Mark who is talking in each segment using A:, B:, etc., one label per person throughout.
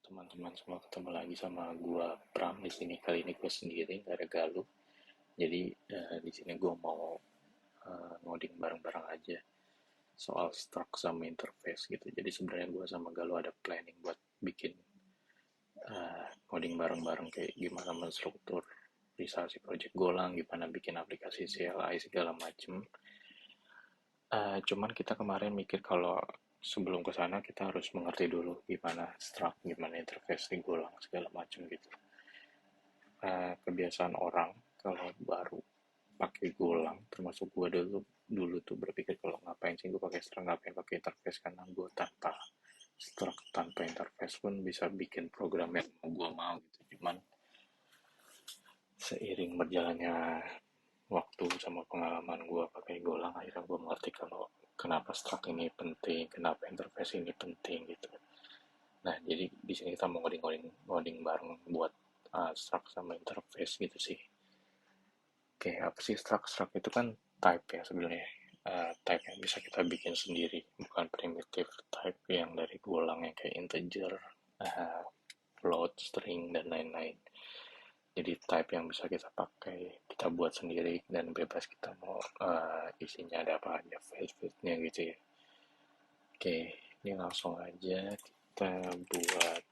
A: Teman-teman semua, ketemu lagi sama gua Pram di sini. Kali ini gue sendiri, gak ada Galuh. Jadi di sini gue mau ngoding bareng-bareng aja soal struct sama interface gitu. Jadi sebenarnya gue sama Galuh ada planning buat bikin ngoding bareng-bareng, kayak gimana menstruktur realisasi project Golang, gimana bikin aplikasi CLI segala macem. Cuman kita kemarin mikir kalau sebelum ke sana kita harus mengerti dulu gimana struct, gimana interface di Golang segala macem gitu. Kebiasaan orang kalau baru pakai Golang, termasuk gue dulu tuh berpikir kalau ngapain sih gue pakai struct, ngapain pakai interface, karena gue tanpa struct, tanpa interface pun bisa bikin program yang gue mau gitu. Cuman seiring berjalannya waktu sama pengalaman gue pakai Golang, akhirnya gue mengerti kalau kenapa struct ini penting, kenapa interface ini penting gitu. Nah, jadi di sini kita mau ngoding bareng buat struct sama interface gitu sih. Oke, apa sih struct? Struct itu kan type ya sebenarnya. Type yang bisa kita bikin sendiri, bukan primitive type yang dari Golang yang kayak integer, float, string, dan lain-lain. Jadi type yang bisa kita pakai, kita buat sendiri, dan bebas kita mau isinya ada apa aja, file-filenya gitu ya. Oke, ini langsung aja kita buat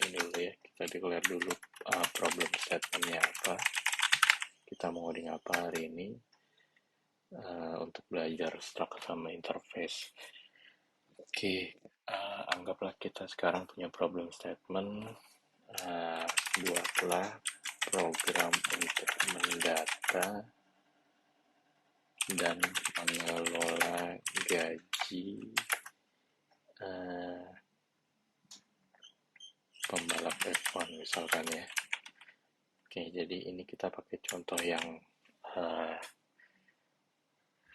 A: ini dulu ya. Kita declare dulu problem statementnya apa. Kita mau ngoding apa hari ini. Untuk belajar struct sama interface. Oke, anggaplah kita sekarang punya problem statement. Buatlah program untuk mendata dan mengelola gaji pembalap F1 misalkan ya. Oke, jadi ini kita pakai contoh yang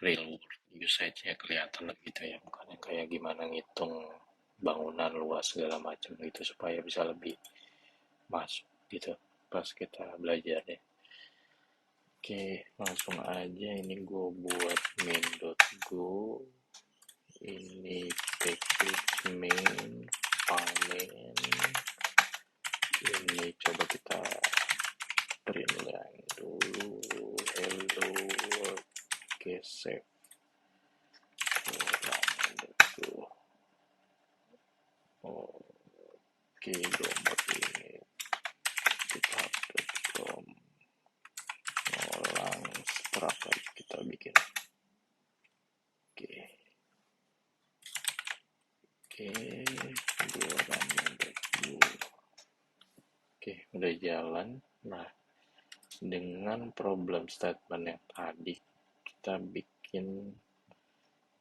A: real world usage-nya kelihatan gitu ya, bukan yang kayak gimana ngitung bangunan luas segala macam gitu, supaya bisa lebih masuk gitu pas kita belajar ya. Oke, langsung aja ini gue buat main.go, ini package main main, ini coba kita print line dulu, hello world. Oke, save. Oke, dompet ini github.com ngolang struct aja kita bikin. Oke, dua random dulu. Oke, udah jalan. Nah, dengan problem statement yang tadi, kita bikin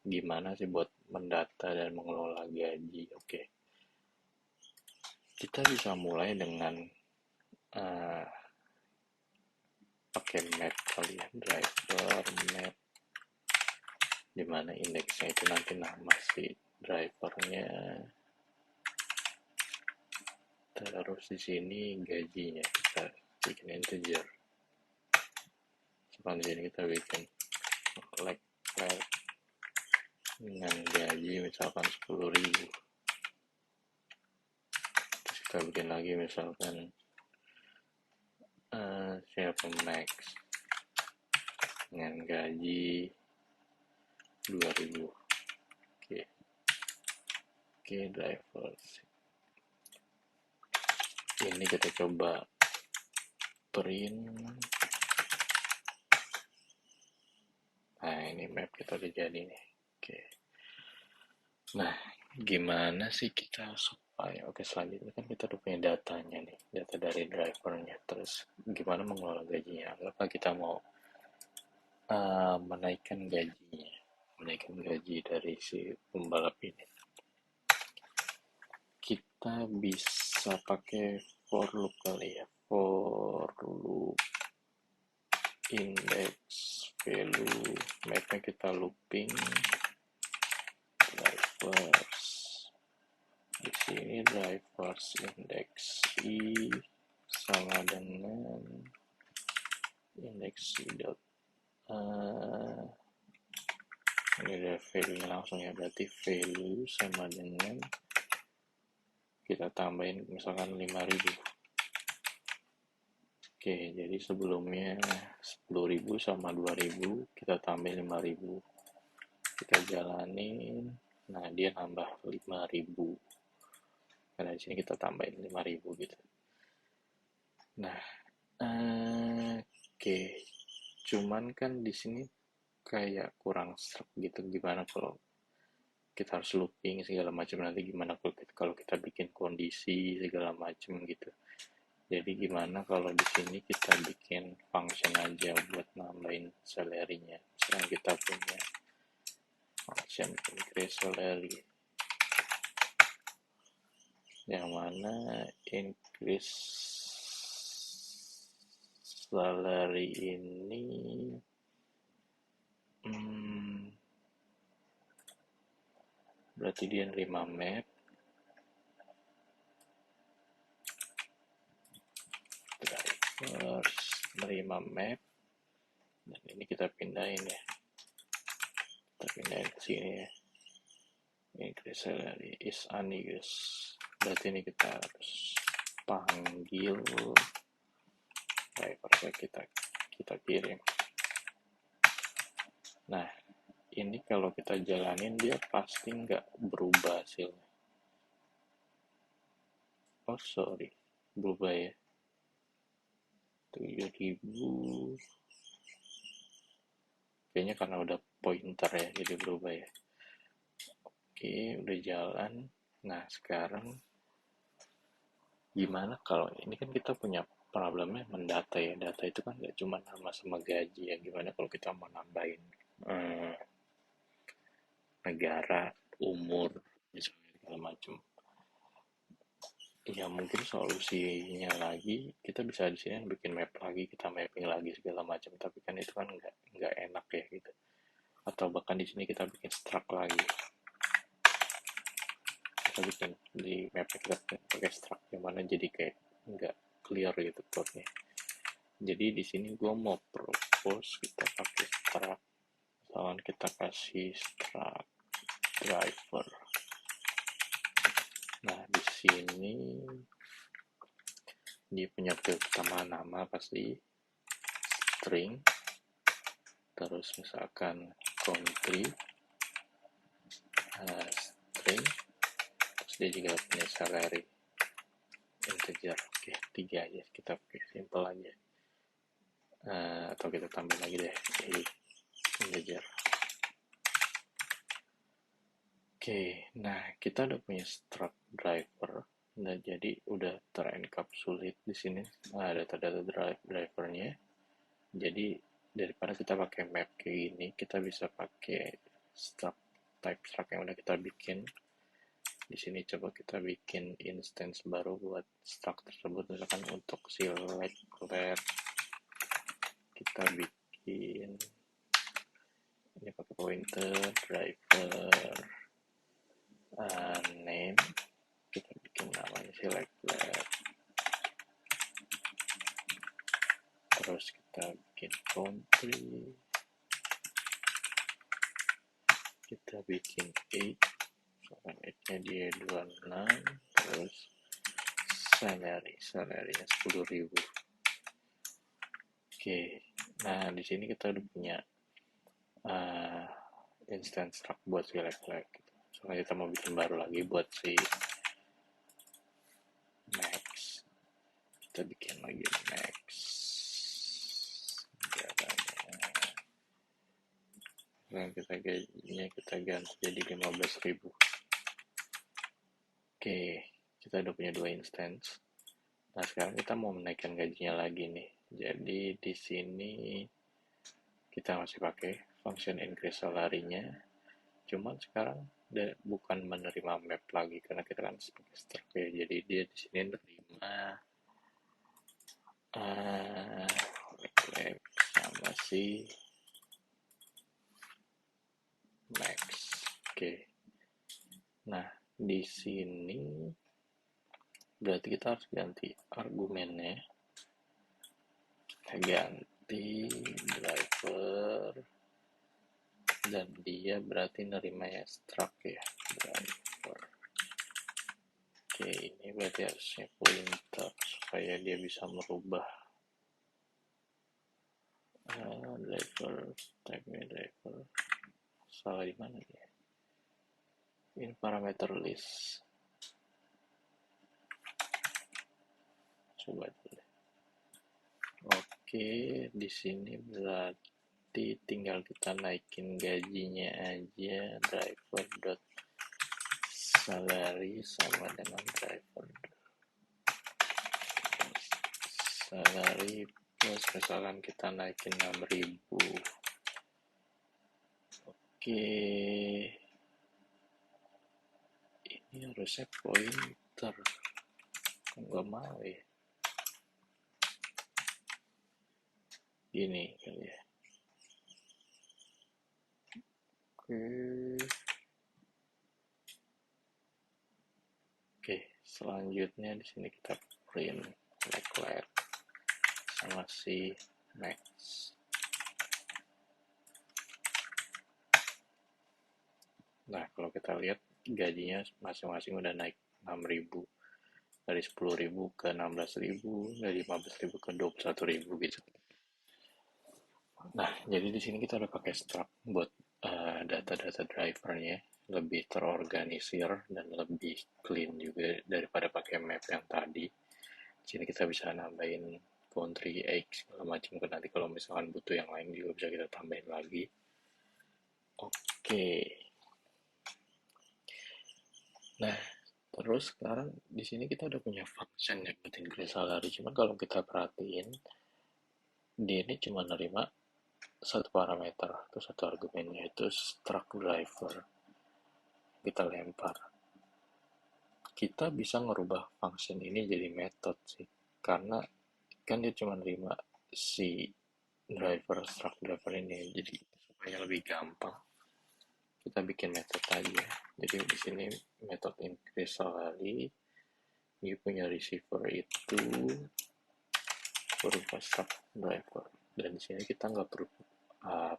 A: gimana sih buat mendata dan mengelola gaji. Oke, kita bisa mulai dengan pakai map kali ya, driver map, dimana indeksnya itu nanti nama si drivernya, terus di sini gajinya kita bikin integer. Sekarang di sini kita bikin like dengan gaji misalkan 10.000. Terus kita bikin lagi misalkan siapa max dengan gaji 2.000. Oke, drivers. Ini kita coba print. Nah, ini map kita udah jadi nih. Oke. Nah, gimana sih kita supaya, selanjutnya kan kita udah punya datanya nih, data dari drivernya. Terus gimana mengelola gajinya? Apakah kita mau menaikkan gaji dari si pembalap ini? Kita bisa pakai for loop kali ya, for loop index value, mapnya kita looping drivers. Di sini drivers index i sama dengan index i dot ini ada value nya langsung ya, berarti value sama dengan kita tambahin misalkan 5.000. Oke, jadi sebelumnya 10.000 sama 2.000, kita tambahin 5.000. Kita jalanin, nah dia nambah 5.000. Karena di sini kita tambahin 5.000 gitu. Nah, oke. Cuman kan di sini kayak kurang serp gitu. Gimana kalau kita harus looping segala macam, nanti gimana kalau kita bikin kondisi segala macam gitu. Jadi gimana kalau di sini kita bikin function aja buat nambahin salary-nya. Misalnya kita punya function increase salary, yang mana increase salary ini berarti dia nerima map, drivers nerima map, dan ini kita pindahin ya, kita pindahin ke sini ya, increase salary is unused. Berarti ini kita harus panggil driver, kita kirim. Nah, ini kalau kita jalanin dia pasti nggak berubah hasilnya. Oh sorry, berubah ya. 7.000. Kayaknya karena udah pointer ya, jadi berubah ya. Oke, udah jalan. Nah, sekarang gimana kalau ini kan kita punya problemnya mendata ya. Data itu kan nggak cuma nama sama gaji ya. Gimana kalau kita mau nambahin negara, umur, misalnya segala macam. Ya mungkin solusinya lagi kita bisa di sini bikin map lagi, kita mapping lagi segala macam. Tapi kan itu kan nggak enak ya gitu. Atau bahkan di sini kita bikin struct lagi. Kita bikin di map kita pakai struct yang mana jadi kayak nggak clear gitu plotnya. Jadi di sini gue mau propose kita pakai struct. Misalkan kita kasih struct driver. Nah di sini dia punya field pertama nama pasti string, terus misalkan country string, terus dia juga punya salary integer. Oke, 3 aja, kita pakai simple aja. Atau kita tambah lagi deh integer. Oke, nah kita udah punya struct driver. Nah, jadi udah terencapsulate di sini data-data drivernya. Jadi daripada kita pakai map kayak gini, kita bisa pakai struct type struct yang udah kita bikin. Di sini coba kita bikin instance baru buat struct tersebut. Misalkan untuk select class kita bikin ini pakai pointer driver name, kita bikin namanya select class, terus kita bikin country, kita bikin 8, misalkan 8 nya dia 26, terus salary-nya 10.000. Oke, nah di sini kita udah punya instance struct buat select class gitu. Soalnya kita mau bikin baru lagi buat si max, kita bikin lagi max, dan kita gajinya kita ganti jadi 15.000. Oke, kita udah punya 2 instance. Nah sekarang kita mau menaikkan gajinya lagi nih. Jadi di sini kita masih pakai function increase salary-nya. Cuman sekarang bukan menerima map lagi karena kita kan sebagai struct ya. Jadi dia di sini menerima sama si max. Oke. Nah, di sini berarti kita harus ganti argumennya. Kita ganti driver dan dia berarti nerimanya struct ya, driver. Oke, ini berarti harusnya pointer supaya dia bisa merubah driver, type-nya driver. Salah di mana dia? Ini parameter list. Coba dulu. Oke, di sini berarti tinggal kita naikin gajinya aja, driver dot salary sama dengan driver salary plus misalkan kita naikin 6.000. Oke, ini harusnya pointer, nggak mau ya, gini kali ya. Oke, selanjutnya di sini kita print leclerc sama si max. Nah, kalau kita lihat gajinya masing-masing udah naik 6.000, dari 10.000 ke 16.000, dari 15.000 ke 21.000 gitu. Nah, jadi di sini kita udah pakai struct buat data-data drivernya lebih terorganisir dan lebih clean juga daripada pakai map yang tadi. Di sini kita bisa nambahin country X segala macam, nanti kalau misalkan butuh yang lain juga bisa kita tambahin lagi. Oke. Nah, terus sekarang di sini kita udah punya function yang buat increase salary. Cuman kalau kita perhatiin, dia ini cuma nerima satu parameter atau satu argumennya, itu struct driver. Kita lempar. Kita bisa ngerubah function ini jadi method sih. Karena kan dia cuma nerima si driver, struct driver ini. Jadi supaya lebih gampang, kita bikin method aja. Jadi di sini method increase salary, dia punya receiver itu berupa struct driver, dan di sini kita nggak perlu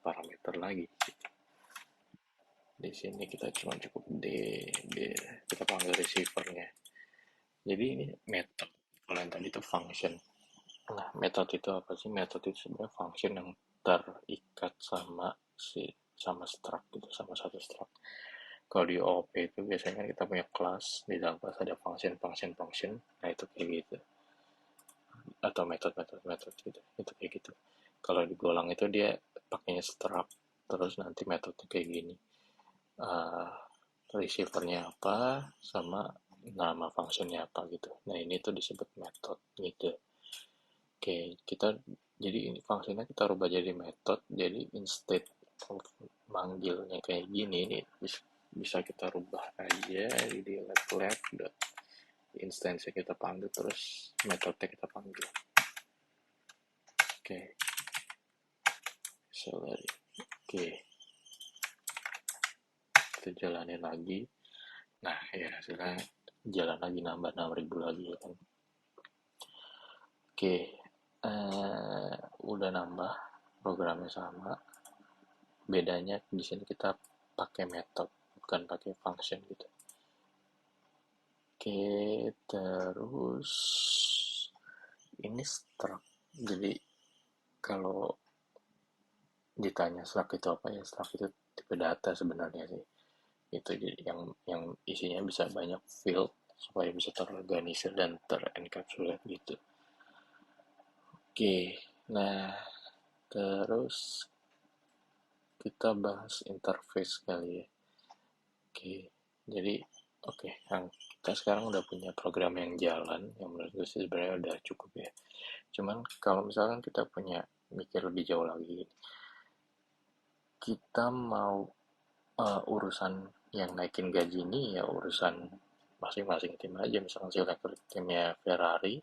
A: parameter lagi. Di sini kita cuma cukup kita panggil receivernya. Jadi ini method, kalau yang tadi itu function. Nah, method itu apa sih? Method itu sebenarnya function yang terikat sama struct gitu, sama satu struct. Kalau di OOP itu biasanya kita punya kelas, di dalam kelas ada function. Nah, itu kayak gitu. Atau metode gitu. Itu kayak gitu. Kalau di Golang itu dia pakainya struct, terus nanti metode kayak gini. Receivernya apa, sama nama functionnya apa gitu. Nah, ini tuh disebut method gitu. Oke, jadi ini fungsinya kita rubah jadi method, jadi instead of manggilnya kayak gini, ini bisa kita rubah aja jadi leclerc dot instance kita panggil, terus metodenya kita panggil. Oke, salary. Oke, kita jalanin lagi. Nah, ya hasilnya jalan lagi, nambah 6.000 lagi ya kan. Oke, udah nambah, programnya sama. Bedanya di sini kita pakai method, bukan pakai function gitu. Oke, terus ini struct. Jadi kalau ditanya struct itu apa, ya struct itu tipe data sebenarnya sih. Itu jadi yang isinya bisa banyak field supaya bisa terorganisir dan terencapsulate gitu. Oke, nah terus kita bahas interface kali ya. Oke, jadi yang kita sekarang udah punya program yang jalan, yang menurut gue sih sebenarnya udah cukup ya. Cuman kalau misalkan kita punya mikir lebih jauh lagi, kita mau urusan yang naikin gaji ini ya urusan masing-masing tim aja. Misalkan si timnya Ferrari,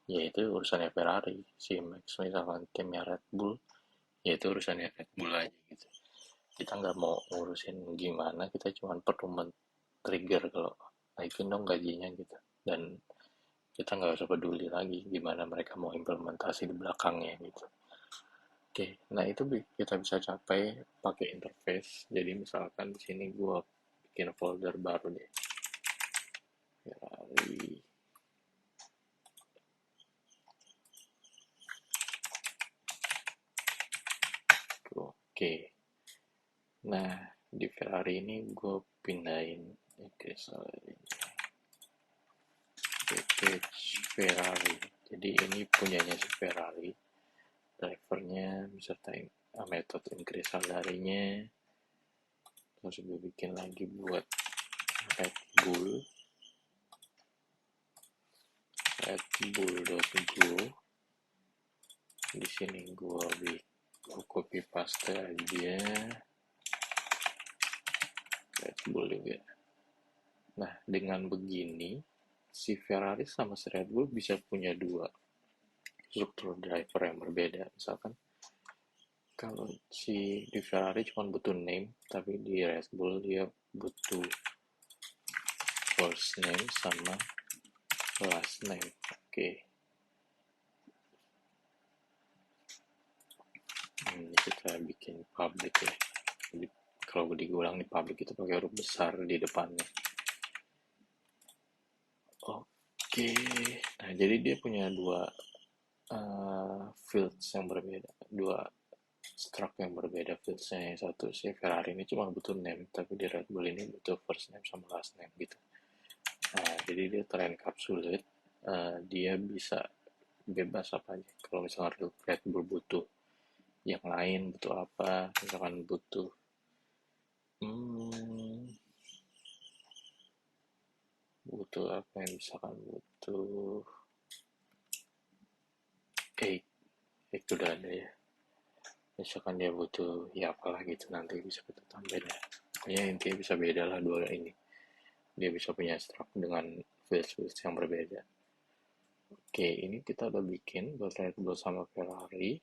A: ya itu urusannya Ferrari. Si Max misalkan timnya Red Bull, ya itu urusannya Red Bull aja gitu. Kita nggak mau ngurusin gimana, kita cuma perlu men-trigger kalau naikin dong gajinya gitu. Dan kita nggak usah peduli lagi gimana mereka mau implementasi di belakangnya gitu. Oke, nah itu kita bisa capai pakai interface. Jadi misalkan di sini gue bikin folder baru deh. Ferrari. Oke. Nah, di Ferrari ini gue pindahin package Ferrari. Jadi ini punyanya si Ferrari. Drivernya beserta metode increase salary-nya. Terus gue bikin lagi buat Red Bull. Di sini gue copy paste aja Red Bull juga. Nah, dengan begini si Ferrari sama si Red Bull bisa punya dua struktur driver yang berbeda. Misalkan kalau si di Ferrari cuma butuh name, tapi di Red Bull dia butuh first name sama last name. Oke. Ini kita bikin public ya. Jadi kalau diulang di public itu pakai huruf besar di depannya. Oke. Nah, jadi dia punya dua fields yang berbeda, dua struct yang berbeda fieldsnya. Yang satu si Ferrari ini cuma butuh name, tapi di Red Bull ini butuh first name sama last name gitu. Nah, jadi dia terencapsulate, dia bisa bebas apa aja. Kalau misalnya Red Bull butuh yang lain, butuh apa, misalkan butuh apa yang misalkan butuh egg itu udah ada ya. Misalkan dia butuh ya apalah gitu, nanti bisa kita tambahin ya. Pokoknya intinya bisa beda lah dua ini. Dia bisa punya struct dengan fields yang berbeda. Oke, ini kita udah bikin buat Red Bull sama Ferrari.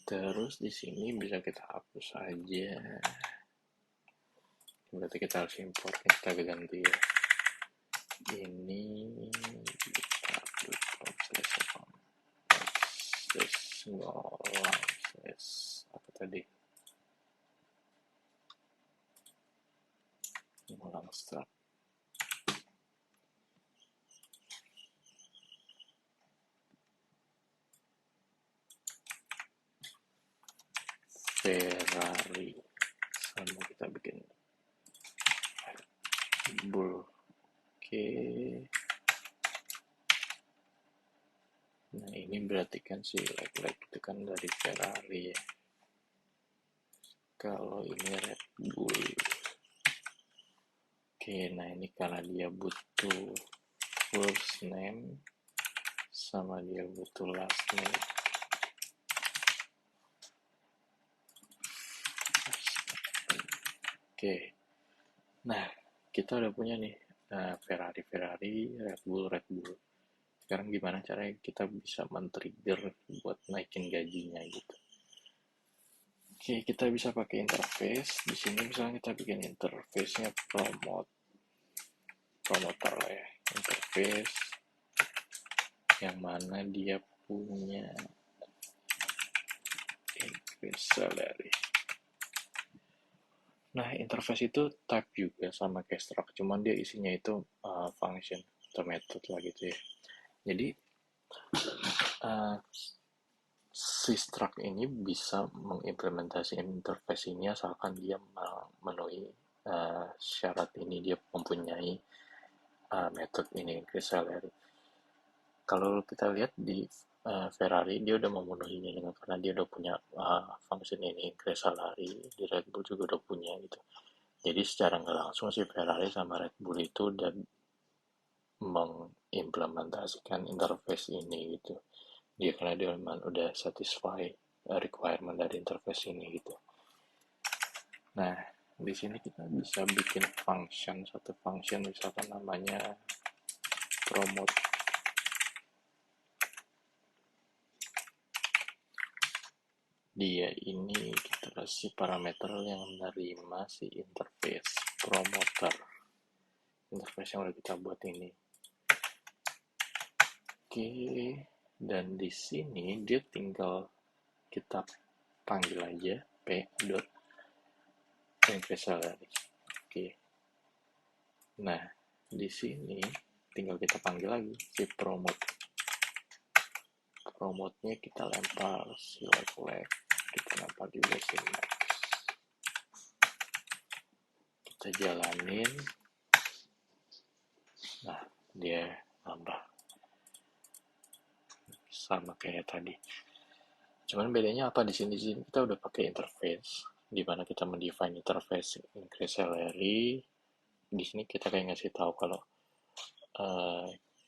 A: Terus di sini bisa kita hapus aja. Berarti kita harus import, kita ganti ya. Ini kita apa tadi? Ngulang start. Ferrari sama kita bikin Bull. Oke. Nah, ini berarti kan si leg itu kan dari Ferrari ya. Kalau ini Red Bull. Oke, nah ini karena dia butuh first name sama dia butuh last name. Oke. Nah, kita udah punya nih Ferrari, Red Bull. Sekarang gimana caranya kita bisa men-trigger buat naikin gajinya gitu. Oke, kita bisa pakai interface. Di sini misalnya kita bikin interface-nya promoter lah ya. Interface yang mana dia punya increase salary. Nah, interface itu type juga sama kayak struct, cuman dia isinya itu function atau method lah gitu ya. Jadi si struct ini bisa mengimplementasi interface ini asalkan dia memenuhi syarat ini, dia mempunyai method ini increase salary. Kalau kita lihat di Ferrari dia udah memenuhinya dengan karena dia udah punya function ini increase salary, di Red Bull juga udah punya gitu. Jadi secara nggak langsung si Ferrari sama Red Bull itu udah mengimplementasikan interface ini gitu. Dia karena dia memang udah satisfy requirement dari interface ini gitu. Nah, di sini kita bisa bikin satu function misalkan namanya promote. Dia ini kita kasih parameter yang menerima si interface promoter. Interface yang udah kita buat ini. Oke, dan di sini dia tinggal kita panggil aja p.increase salary. Oke. Nah, di sini tinggal kita panggil lagi si promote-nya kita lempar select left, kita lempar juga sini next, kita jalanin. Nah, dia nambah sama kayak tadi. Cuman bedanya apa di sini? Kita udah pakai interface, di mana kita mendefine interface increase salary. Di sini kita kayak ngasih tahu kalau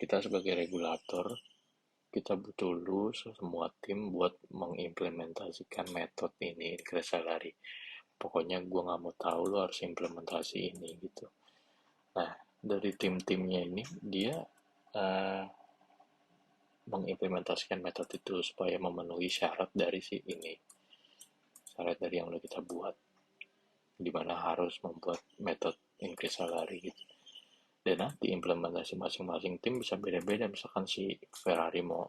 A: kita sebagai regulator, kita butuh lu semua tim buat mengimplementasikan metode ini increase salary. Pokoknya gue nggak mau tahu, lu harus implementasi ini gitu. Nah, dari tim-timnya ini dia mengimplementasikan metode itu supaya memenuhi syarat dari si ini, syarat dari yang udah kita buat, dimana harus membuat metode increase salary gitu. Dan nanti implementasi masing-masing tim bisa beda-beda. Misalkan si Ferrari mau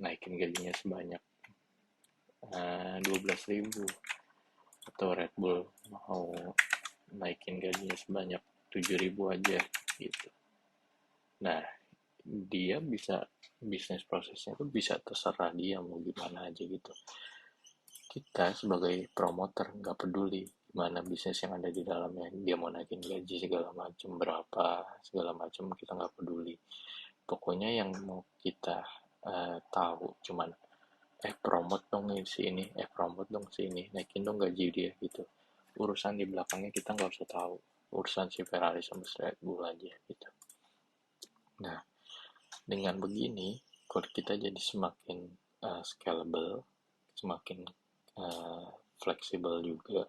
A: naikin gajinya sebanyak 12.000, atau Red Bull mau naikin gajinya sebanyak 7.000 aja gitu. Nah, dia bisa bisnis prosesnya tuh bisa terserah dia mau gimana aja gitu. Kita sebagai promoter nggak peduli gimana bisnis yang ada di dalamnya, dia mau naikin gaji segala macam berapa segala macam, kita nggak peduli. Pokoknya yang mau kita tahu cuman promote dong si ini, promote dong si ini, naikin dong gaji dia gitu. Urusan di belakangnya kita nggak usah tahu, urusan si Ferrari sama si Red Bull aja gitu. Nah, dengan begini code kita jadi semakin scalable, semakin fleksibel juga,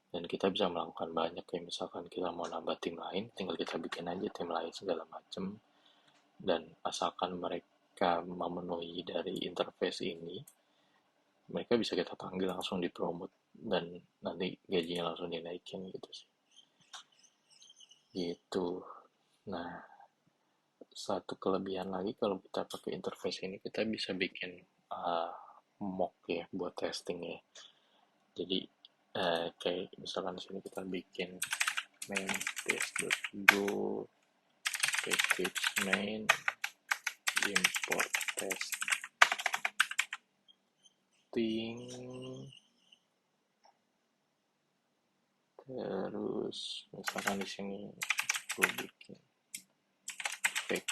A: dan kita bisa melakukan banyak. Kayak misalkan kita mau nambah tim lain, tinggal kita bikin aja tim lain segala macem, dan asalkan mereka memenuhi dari interface ini, mereka bisa kita panggil langsung di promote dan nanti gajinya langsung dinaikin gitu sih. Gitu. Nah, satu kelebihan lagi kalau kita pakai interface ini, kita bisa bikin mock ya buat testing ya. Jadi kayak misalkan di sini kita bikin main test.go package main import testing, terus misalkan di sini gue bikin fake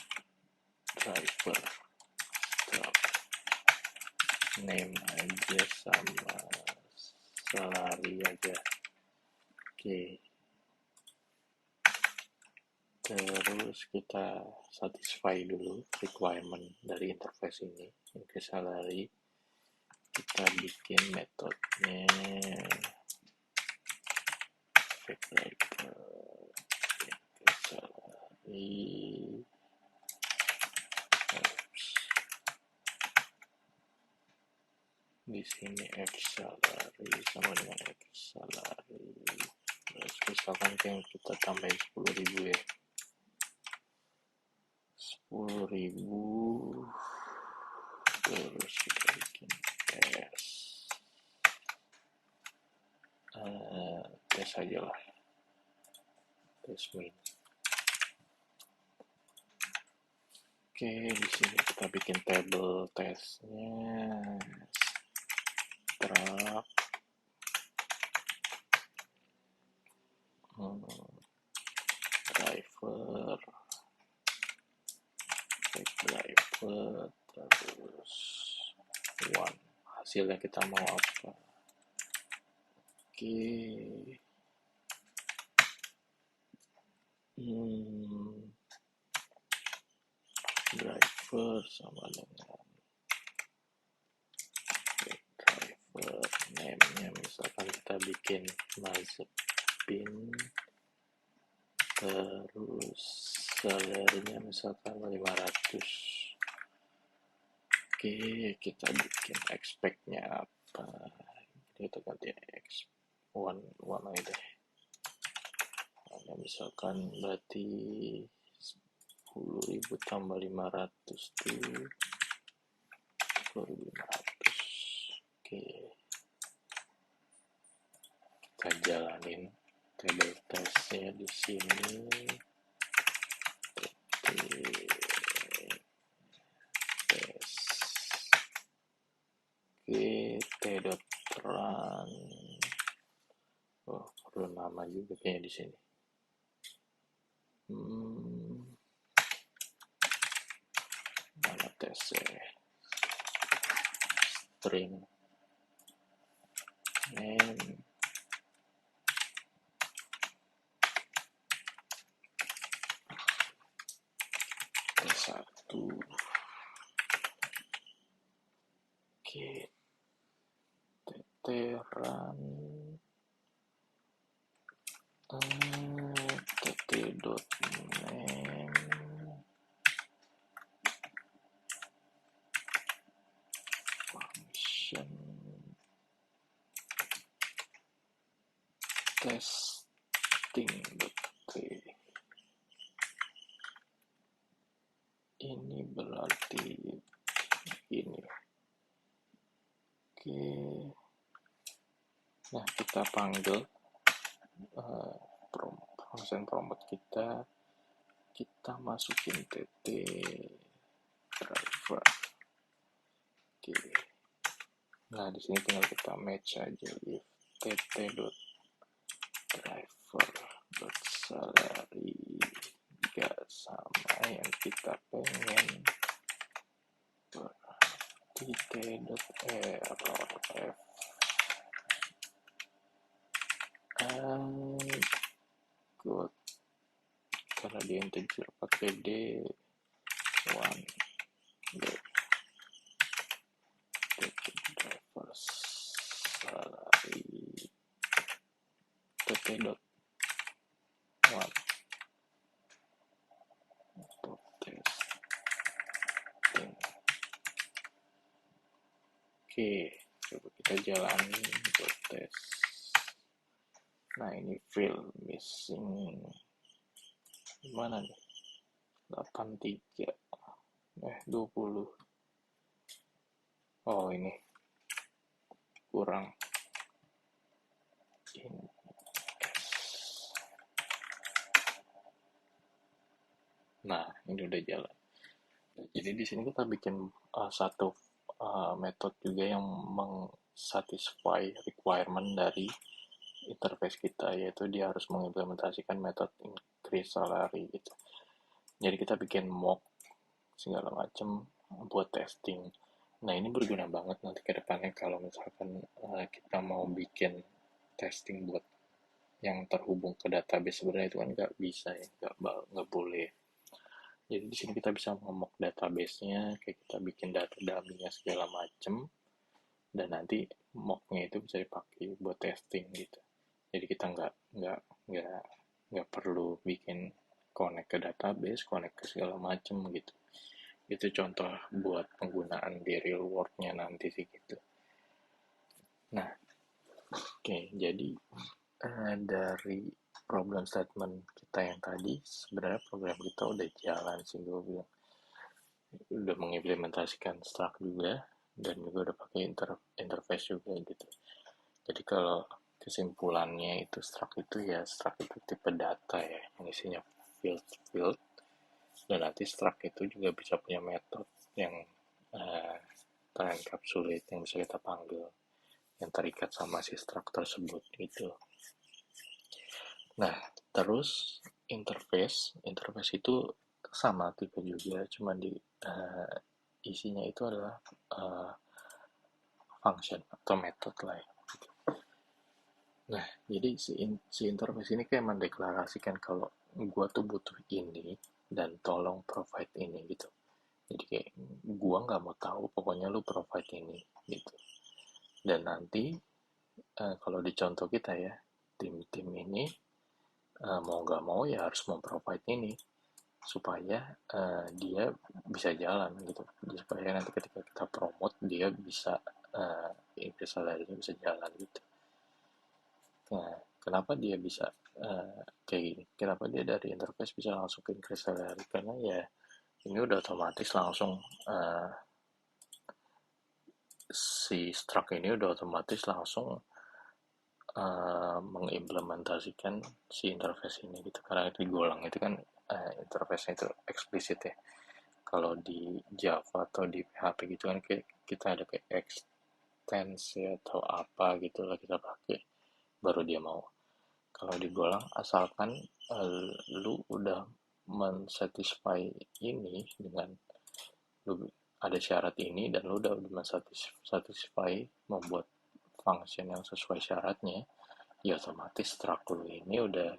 A: driver stop name aja sama salary aja. Oke, terus kita satisfy dulu requirement dari interface ini, increase salary. Kita bikin metodenya fake driver increase salary. Di sini X salary sama dengan X salary. Terus misalkan yang kita tambahin 10.000 ya, 10.000, terus kita bikin tes aja lah, tes min. Oke, di sini kita bikin table tesnya, truck, driver, terus one. Hasilnya kita mau apa? Oke. Driver sama dengan driver name-nya misalkan kita bikin Mazepin, terus salary-nya misalkan 500. Oke, kita bikin expect-nya apa, kita ganti x1 aja deh. Nah, misalkan berarti 10.000 tambah 500 tuh 10.500. Oke, kita jalanin table testnya di sini. lama juga kayaknya di sini. Mana tesnya? String name T1. Oke, run tt.name function testing.t. Ini berarti ini. Oke. Nah, kita panggil function promote kita masukin tt driver. Oke. Nah, di sini tinggal kita match aja if tt.driver.salary gak sama yang kita pengen, berarti t.error f good, karena di integer pakai d1 d driver salary tt.1 untuk testing. Oke, coba kita jalani untuk tes. Nah, ini field missing gimana nih? 83 20. Oh, ini kurang. Nah, ini udah jalan. Jadi di sini kita bikin satu metode juga yang mengsatisfy requirement dari interface kita, yaitu dia harus mengimplementasikan metode increase salary gitu. Jadi kita bikin mock segala macam buat testing. Nah, ini berguna banget nanti ke depannya kalau misalkan kita mau bikin testing buat yang terhubung ke database. Sebenarnya itu kan nggak bisa ya, nggak boleh. Jadi di sini kita bisa ngomong database-nya, kayak kita bikin data dummy-nya segala macem, dan nanti mock-nya itu bisa dipakai buat testing gitu. Jadi kita nggak perlu bikin connect ke database, connect ke segala macem gitu. Itu contoh buat penggunaan di real world-nya nanti sih gitu. Nah, oke, jadi dari problem statement kita yang tadi, sebenarnya program kita udah jalan sih, gue bilang. Udah mengimplementasikan struct juga, dan juga udah pakai interface juga gitu. Jadi kalau kesimpulannya itu struct itu tipe data ya, yang isinya field, dan nanti struct itu juga bisa punya metode yang terencapsulate, yang bisa kita panggil, yang terikat sama si struct tersebut gitu. Nah, terus interface itu sama tipe juga, cuma di isinya itu adalah function atau method lah ya. Nah, jadi si interface ini kayak mendeklarasikan kalau gua tuh butuh ini dan tolong provide ini gitu. Jadi kayak gua nggak mau tahu, pokoknya lu provide ini gitu. Dan nanti kalau di contoh kita ya, tim ini mau nggak mau ya harus memprovide ini supaya dia bisa jalan gitu. Supaya nanti ketika kita promote dia bisa increase salary-nya bisa jalan gitu. Nah, kenapa dia bisa kayak gini? Kenapa dia dari interface bisa langsung ke increase salary? Karena ya ini udah otomatis langsung si struct ini udah otomatis langsung mengimplementasikan si interface ini gitu. Karena digolang itu kan interface-nya itu eksplisit ya. Kalau di Java atau di PHP gitu kan kita ada kayak extensi atau apa gitu lah kita pakai baru dia mau. Kalau di Golang asalkan lu udah mensatisfy ini dengan lu ada syarat ini dan lu udah mensatisfy membuat function yang sesuai syaratnya, ya otomatis struct lu ini udah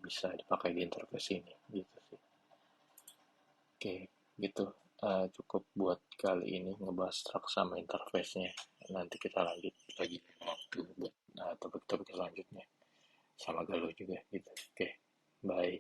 A: bisa dipakai di interface ini gitu sih. Oke, gitu. Cukup buat kali ini ngebahas struct sama interface-nya. Nanti kita lanjut lagi waktu buat topik-topik selanjutnya. Sama Galuh juga gitu. Oke, bye.